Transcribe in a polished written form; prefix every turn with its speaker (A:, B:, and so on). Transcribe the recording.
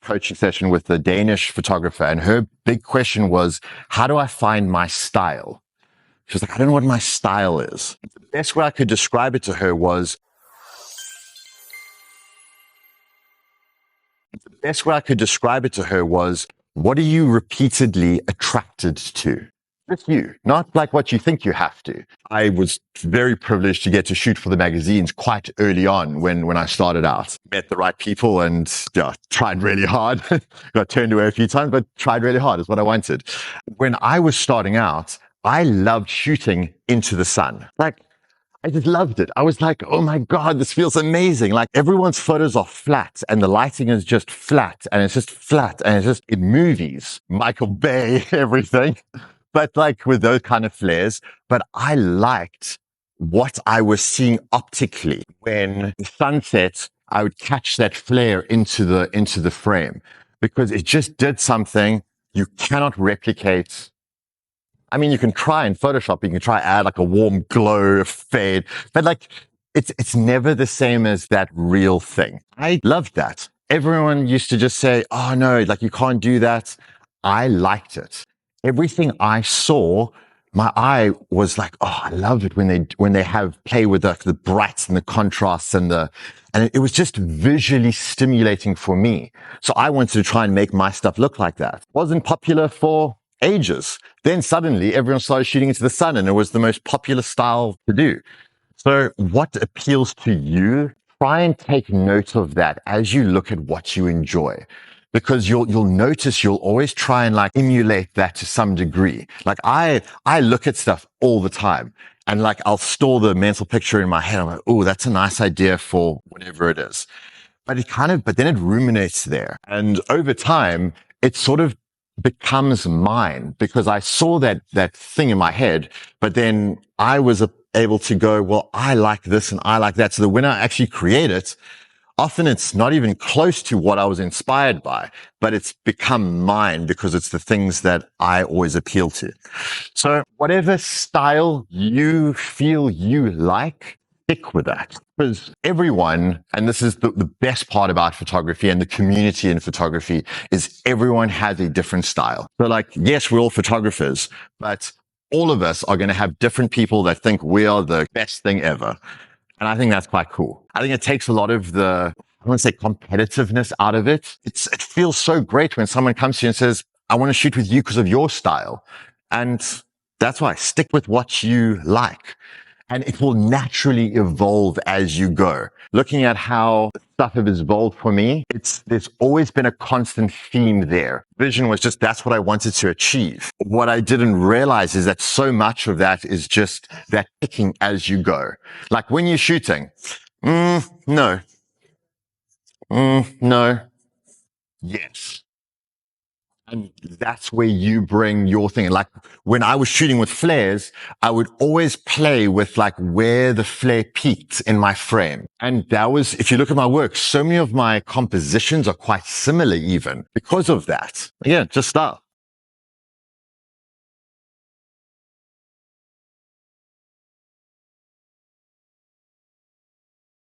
A: coaching session with a Danish photographer, and her big question was, how do I find my style? She was like, I don't know what my style is. The best way I could describe it to her was, what are you repeatedly attracted to? Just you, not like what you think you have to. I was very privileged to get to shoot for the magazines quite early on when I started out. Met the right people and tried really hard. Got turned away a few times, but tried really hard is what I wanted. When I was starting out, I loved shooting into the sun. Like, I just loved it. I was like, oh my God, this feels amazing. Like everyone's photos are flat and the lighting is just flat and it's just flat and it's just in movies, Michael Bay, everything. But like with those kind of flares, but I liked what I was seeing optically. When the sun sets, I would catch that flare into the frame because it just did something you cannot replicate. I mean, you can try in Photoshop, you can try add like a warm glow fade, but like it's never the same as that real thing. I loved that. Everyone used to just say, oh no, like you can't do that. I liked it. Everything I saw, my eye was like, oh, I love it when they have play with the brights and the contrasts and it was just visually stimulating for me. So I wanted to try and make my stuff look like that. Wasn't popular for ages. Then suddenly everyone started shooting into the sun and it was the most popular style to do. So what appeals to you? Try and take note of that as you look at what you enjoy. Because you'll notice you'll always try and like emulate that to some degree. Like I look at stuff all the time and like I'll store the mental picture in my head. I'm like, oh, that's a nice idea for whatever it is. But then it ruminates there. And over time, it sort of becomes mine because I saw that thing in my head, but then I was able to go, well, I like this and I like that. So that when I actually create it, often it's not even close to what I was inspired by, but it's become mine because it's the things that I always appeal to. So whatever style you feel you like, stick with that. Because everyone, and this is the best part about photography and the community in photography, is everyone has a different style. So like, yes, we're all photographers, but all of us are going to have different people that think we are the best thing ever. And I think that's quite cool. I think it takes a lot of I want to say competitiveness out of it. It feels so great when someone comes to you and says, I want to shoot with you because of your style. And that's why stick with what you like. And it will naturally evolve as you go. Looking at how stuff has evolved for me, there's always been a constant theme there. Vision was just, that's what I wanted to achieve. What I didn't realize is that so much of that is just that picking as you go. Like when you're shooting, no. No. Yes. And that's where you bring your thing. Like when I was shooting with flares, I would always play with like where the flare peaked in my frame. And that was, if you look at my work, so many of my compositions are quite similar even because of that. Again, just style.